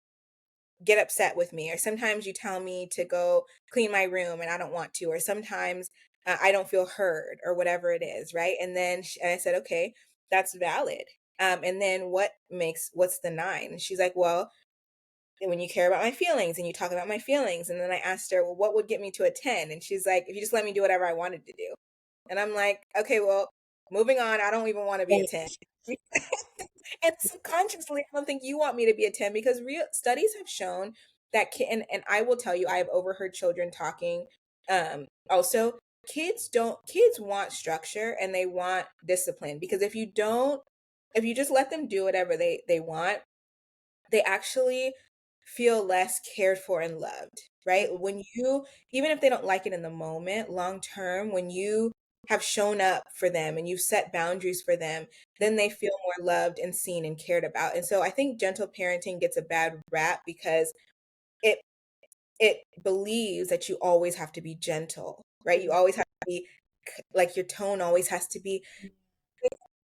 get upset with me, or sometimes you tell me to go clean my room and I don't want to, or sometimes I don't feel heard, or whatever it is, right? And I said, okay, that's valid. And then what's the 9? And she's like, well, when you care about my feelings and you talk about my feelings. And then I asked her, well, what would get me to a 10? And she's like, if you just let me do whatever I wanted to do. And I'm like, okay, well, moving on. I don't even want to be a 10. right. And subconsciously, I don't think you want me to be a 10 because real studies have shown that and I will tell you, I have overheard children talking. Also, kids want structure and they want discipline because if you just let them do whatever they want, they actually feel less cared for and loved, right? When you, even if they don't like it in the moment, long term, when you have shown up for them and you've set boundaries for them, then they feel more loved and seen and cared about. And so I think gentle parenting gets a bad rap because it it believes that you always have to be gentle, right? You always have to be like your tone always has to be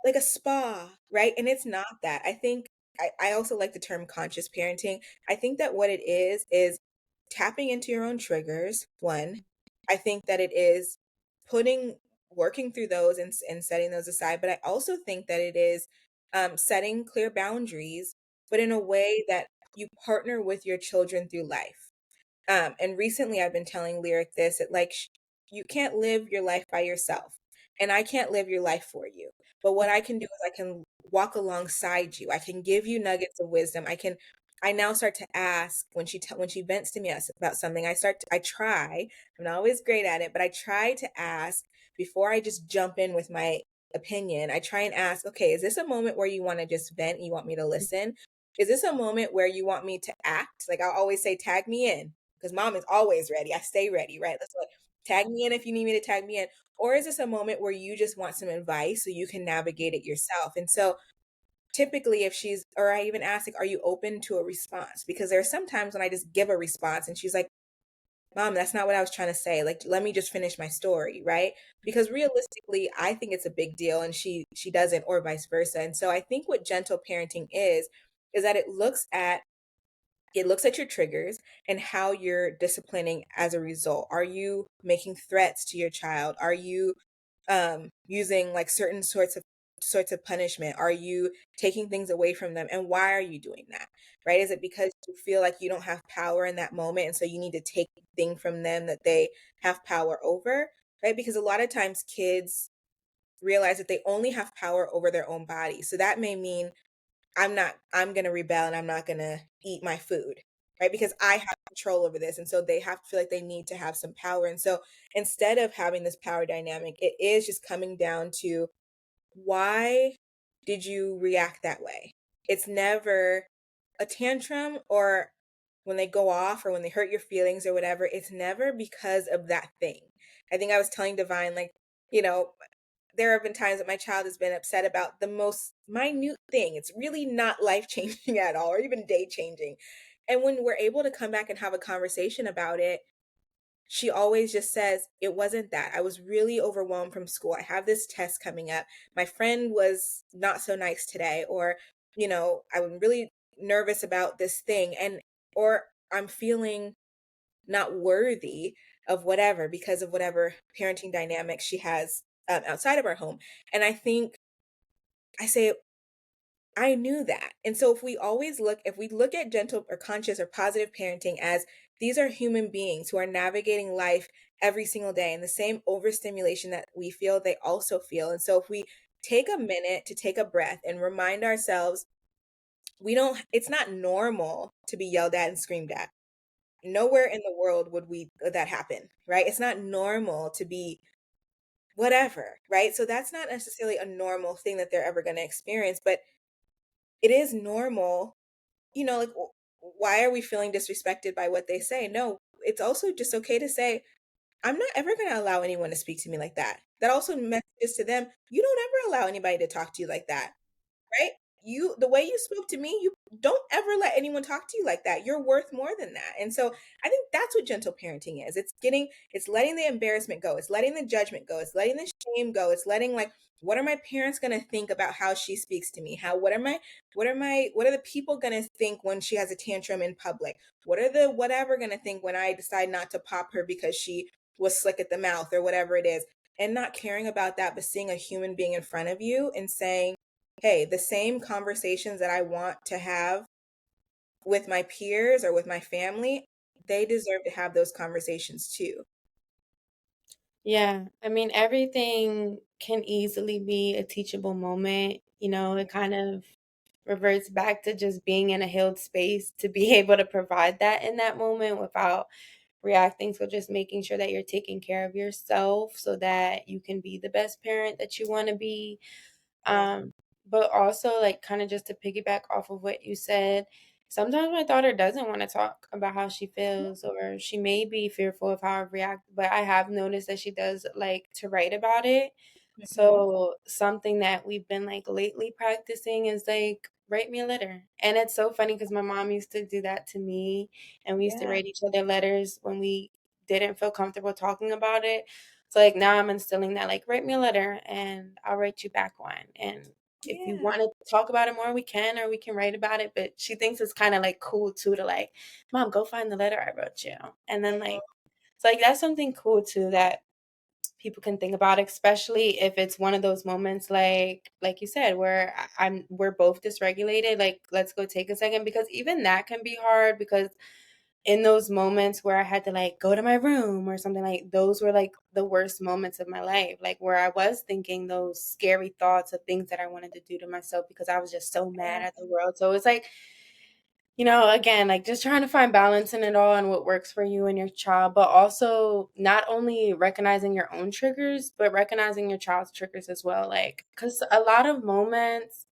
like a spa, right? And it's not that. I think I also like the term conscious parenting. I think that what it is tapping into your own triggers, one. I think that it is putting working through those and setting those aside. But I also think that it is setting clear boundaries, but in a way that you partner with your children through life. And recently I've been telling Lyric this, that like you can't live your life by yourself and I can't live your life for you. But what I can do is I can walk alongside you. I can give you nuggets of wisdom. I now start to ask when when she vents to me about something, I try, I'm not always great at it, but I try to ask before I just jump in with my opinion. I try and ask, okay, is this a moment where you want to just vent and you want me to listen? Is this a moment where you want me to act? Like I'll always say, tag me in because mom is always ready. I stay ready, right? That's what tag me in if you need me to tag me in. Or is this a moment where you just want some advice so you can navigate it yourself? And so typically if she's or I even ask like, are you open to a response? Because there are some times when I just give a response and she's like, Mom, that's not what I was trying to say. Like, let me just finish my story, right? Because realistically, I think it's a big deal and she doesn't, or vice versa. And so I think what gentle parenting is that it looks at your triggers and how you're disciplining as a result. Are you making threats to your child? Are you using like certain sorts of punishment? Are you taking things away from them? And why are you doing that? Right? Is it because you feel like you don't have power in that moment and so you need to take thing from them that they have power over? Right? Because a lot of times kids realize that they only have power over their own body. So that may mean I'm going to rebel and I'm not going to eat my food, right? Because I have control over this. And so they have to feel like they need to have some power. And so instead of having this power dynamic, it is just coming down to why did you react that way? It's never a tantrum or when they go off or when they hurt your feelings or whatever. It's never because of that thing. I think I was telling Divine, like, you know, there have been times that my child has been upset about the most minute thing. It's really not life changing at all, or even day changing. And when we're able to come back and have a conversation about it, she always just says, it wasn't that. I was really overwhelmed from school. I have this test coming up. My friend was not so nice today, or, I'm really nervous about this thing. Or I'm feeling not worthy of whatever because of whatever parenting dynamic she has outside of our home. And I think I say, I knew that. And so if we look at gentle or conscious or positive parenting as these are human beings who are navigating life every single day and the same overstimulation that we feel, they also feel. And so if we take a minute to take a breath and remind ourselves, it's not normal to be yelled at and screamed at. Nowhere in the world would that happen, right? It's not normal to be whatever, right? So that's not necessarily a normal thing that they're ever going to experience, but it is normal, like why are we feeling disrespected by what they say? No, it's also just okay to say, I'm not ever going to allow anyone to speak to me like that. That also messages to them, you don't ever allow anybody to talk to you like that. Right? The way you spoke to me, you don't ever let anyone talk to you like that. You're worth more than that. And so I think that's what gentle parenting is. It's letting the embarrassment go. It's letting the judgment go. It's letting the shame go. It's letting like, what are my parents going to think about how she speaks to me? What are the people going to think when she has a tantrum in public? What are the whatever going to think when I decide not to pop her because she was slick at the mouth or whatever it is? And not caring about that, but seeing a human being in front of you and saying, hey, the same conversations that I want to have with my peers or with my family, they deserve to have those conversations too. Yeah, I mean, everything can easily be a teachable moment. It kind of reverts back to just being in a healed space to be able to provide that in that moment without reacting. So just making sure that you're taking care of yourself so that you can be the best parent that you want to be. Yeah. But also like kind of just to piggyback off of what you said, Sometimes my daughter doesn't want to talk about how she feels, or she may be fearful of how I react, but I have noticed that she does like to write about it. Hmm. So something that we've been like lately practicing is like write me a letter. And it's so funny because my mom used to do that to me, and we used to Yeah, write each other letters when we didn't feel comfortable talking about it. So like now I'm instilling that, like write me a letter and I'll write you back one. And if you yeah, want to talk about it more, we can, or we can write about it. But she thinks it's kind of like cool too to like, Mom, go find the letter I wrote you. And then like, it's like that's something cool too that people can think about, especially if it's one of those moments like you said, where we're both dysregulated. Like, let's go take a second, because even that can be hard, because in those moments where I had to like go to my room or something, like those were like the worst moments of my life, like where I was thinking those scary thoughts of things that I wanted to do to myself because I was just so mad yeah, at the world. So it's like, again, like just trying to find balance in it all and what works for you and your child, but also not only recognizing your own triggers, but recognizing your child's triggers as well. Like, because a lot of moments,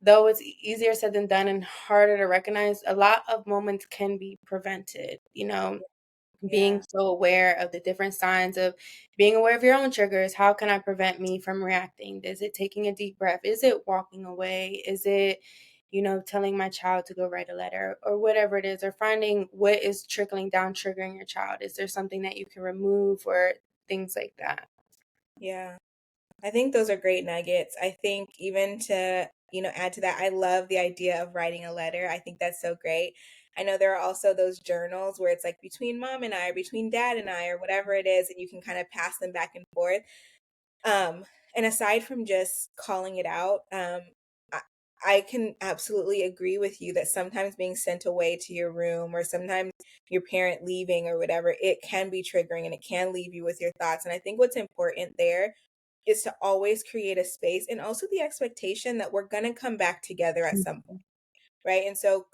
though it's easier said than done and harder to recognize, a lot of moments can be prevented, being yeah, so aware of the different signs of being aware of your own triggers. How can I prevent me from reacting? Is it taking a deep breath? Is it walking away? Is it, telling my child to go write a letter or whatever it is, or finding what is trickling down, triggering your child? Is there something that you can remove or things like that? yeah. I think those are great nuggets. I think even to, add to that, I love the idea of writing a letter. I think that's so great. I know there are also those journals where it's like between mom and I, or between dad and I, or whatever it is, and you can kind of pass them back and forth. Um, and aside from just calling it out, I, I can absolutely agree with you that sometimes being sent away to your room, or sometimes your parent leaving or whatever, it can be triggering and it can leave you with your thoughts. And I think what's important there is to always create a space, and also the expectation that we're going to come back together at some point, right? And so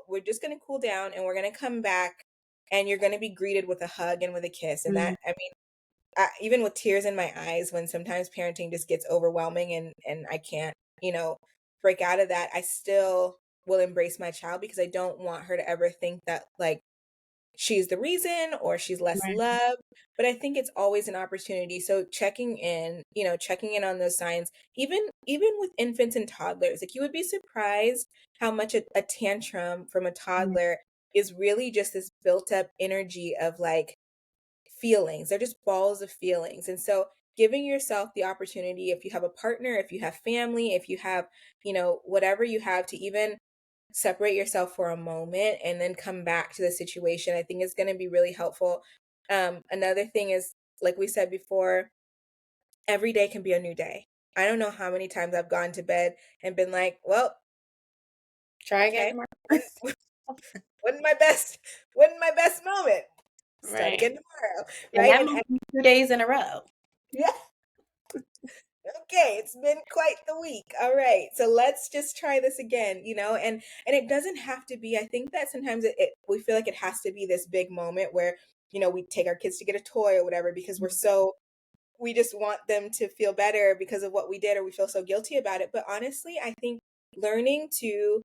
we're just going to cool down and we're going to come back, and you're going to be greeted with a hug and with a kiss. And Mhm. that, I mean, even with tears in my eyes, when sometimes parenting just gets overwhelming and I can't, break out of that, I still will embrace my child, because I don't want her to ever think that like she's the reason or she's less Right. loved. But I think it's always an opportunity. So checking in on those signs, even with infants and toddlers, like you would be surprised how much a tantrum from a Mhm. toddler is really just this built up energy of like feelings. They're just balls of feelings. And so giving yourself the opportunity, if you have a partner, if you have family, if you have, whatever you have, to even separate yourself for a moment and then come back to the situation, I think is going to be really helpful. Another thing is, like we said before, every day can be a new day. I don't know how many times I've gone to bed and been like, well, Try again okay, tomorrow. when, when my best, when my best moment, start Right. again tomorrow, And right? that And might be 2 days in a row. yeah, okay, it's been quite the week. All right, so let's just try this again, and it doesn't have to be. I think that sometimes we feel like it has to be this big moment where we take our kids to get a toy or whatever, because we just want them to feel better because of what we did, or we feel so guilty about it. But honestly, I think learning to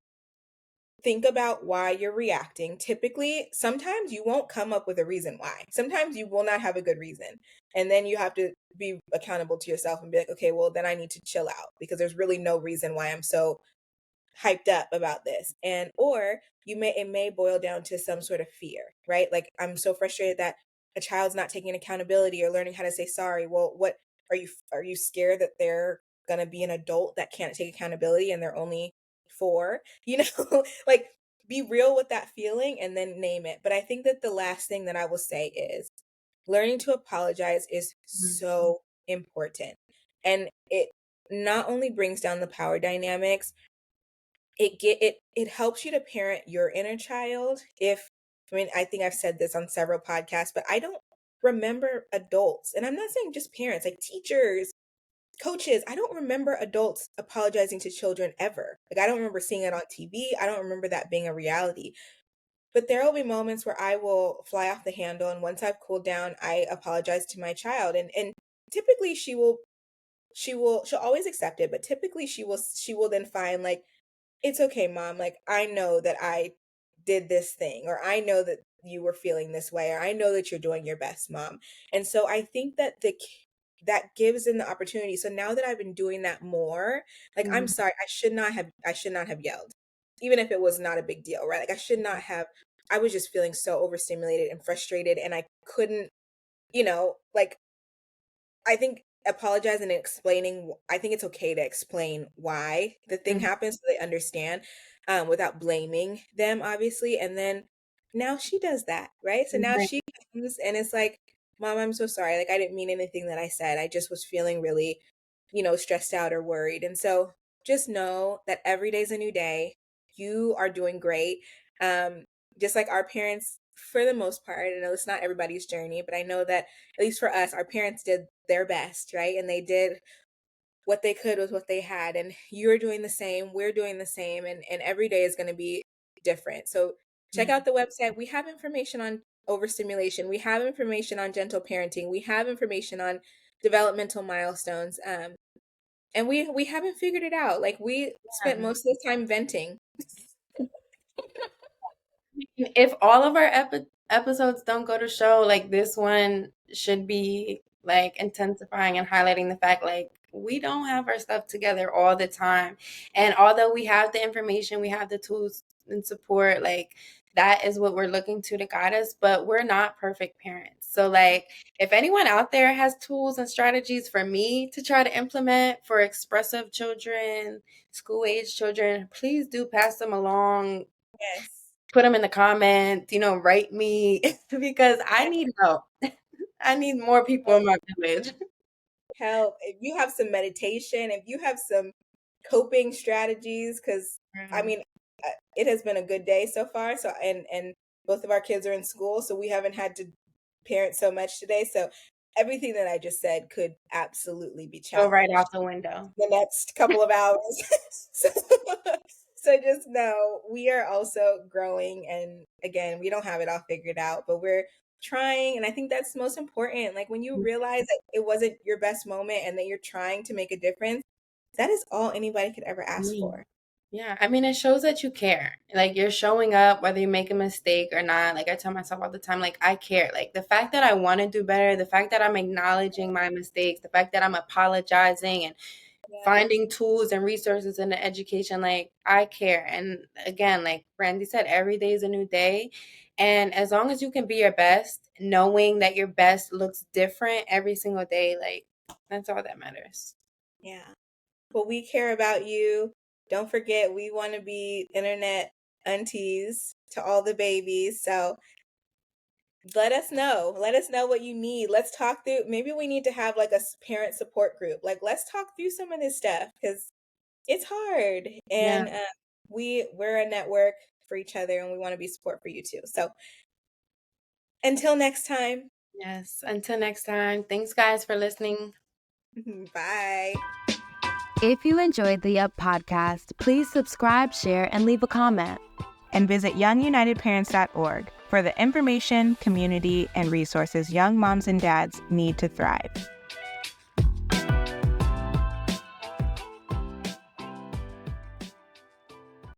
think about why you're reacting. Typically, sometimes you won't come up with a reason why. Sometimes you will not have a good reason. And then you have to be accountable to yourself and be like, okay, well, then I need to chill out, because there's really no reason why I'm so hyped up about this. And or it may boil down to some sort of fear, right? Like, I'm so frustrated that a child's not taking accountability or learning how to say sorry. Well, what are you scared that they're going to be an adult that can't take accountability and they're only 4? Like, be real with that feeling and then name it. But I think that the last thing that I will say is learning to apologize is Mhm. so important. And it not only brings down the power dynamics, it helps you to parent your inner child. If I mean, I think I've said this on several podcasts, but I don't remember adults, and I'm not saying just parents, like teachers, coaches, I don't remember adults apologizing to children ever. Like, I don't remember seeing it on TV. I don't remember that being a reality. But there will be moments where I will fly off the handle, and once I've cooled down, I apologize to my child, and typically she'll always accept it, but typically she will then find like it's okay, mom. Like, I know that I did this thing, or I know that you were feeling this way, or I know that you're doing your best, mom. And so I think that that gives them the opportunity. So now that I've been doing that more, like, I'm Mhm. sorry, I should not have yelled, even if it was not a big deal, right? Like, I should not have. I was just feeling so overstimulated and frustrated, and I couldn't, like, I think apologizing and explaining, I think it's okay to explain why the thing Mhm. happened so they understand, without blaming them, obviously. And then now she does that, right? So now Right. she comes and it's like, Mom, I'm so sorry. Like, I didn't mean anything that I said. I just was feeling really, stressed out or worried. And so just know that every day's a new day. You are doing great. Um, just like our parents, for the most part, I know it's not everybody's journey, but I know that at least for us, our parents did their best, right? And they did what they could with what they had. And you're doing the same, we're doing the same, and every day is going to be different. So check Mhm. out the website. We have information on overstimulation, we have information on gentle parenting, we have information on developmental milestones. And we haven't figured it out. Like, we spent Yeah. most of the time venting. If all of our episodes don't go to show, like this one should be like intensifying and highlighting the fact like we don't have our stuff together all the time. And although we have the information, we have the tools and support, like that is what we're looking to guide us, but we're not perfect parents. So like if anyone out there has tools and strategies for me to try to implement for expressive children, school age children, please do pass them along, Yes. put them in the comments, write me because I Yes. need help. I need more people in my village. Help. If you have some meditation, if you have some coping strategies, because I Yeah. mean, it has been a good day so far. So, and both of our kids are in school, so we haven't had to parent so much today. So everything that I just said could absolutely be Go right challenged out the window. the next couple of hours. so, so just know we are also growing. And again, we don't have it all figured out, but we're trying. And I think that's most important. Like, when you realize that it wasn't your best moment and that you're trying to make a difference, that is all anybody could ever ask Me. for. Yeah, I mean, it shows that you care. Like you're showing up whether you make a mistake or not. Like I tell myself all the time, like I care. Like the fact that I want to do better, the fact that I'm acknowledging my mistakes, the fact that I'm apologizing and Yeah. finding tools and resources in the education, like I care. And again, like Brandy said, every day is a new day. And as long as you can be your best, knowing that your best looks different every single day, like that's all that matters. Yeah. Well, we care about you. Don't forget, we want to be internet aunties to all the babies. So let us know. Let us know what you need. Let's talk through. Maybe we need to have like a parent support group. Like, let's talk through some of this stuff because it's hard. Yeah. And we're a network for each other, and we want to be support for you too. So until next time, Yes. Until next time. Thanks, guys, for listening. bye. If you enjoyed the Up podcast, please subscribe, share, and leave a comment. And visit youngunitedparents.org for the information, community, and resources young moms and dads need to thrive.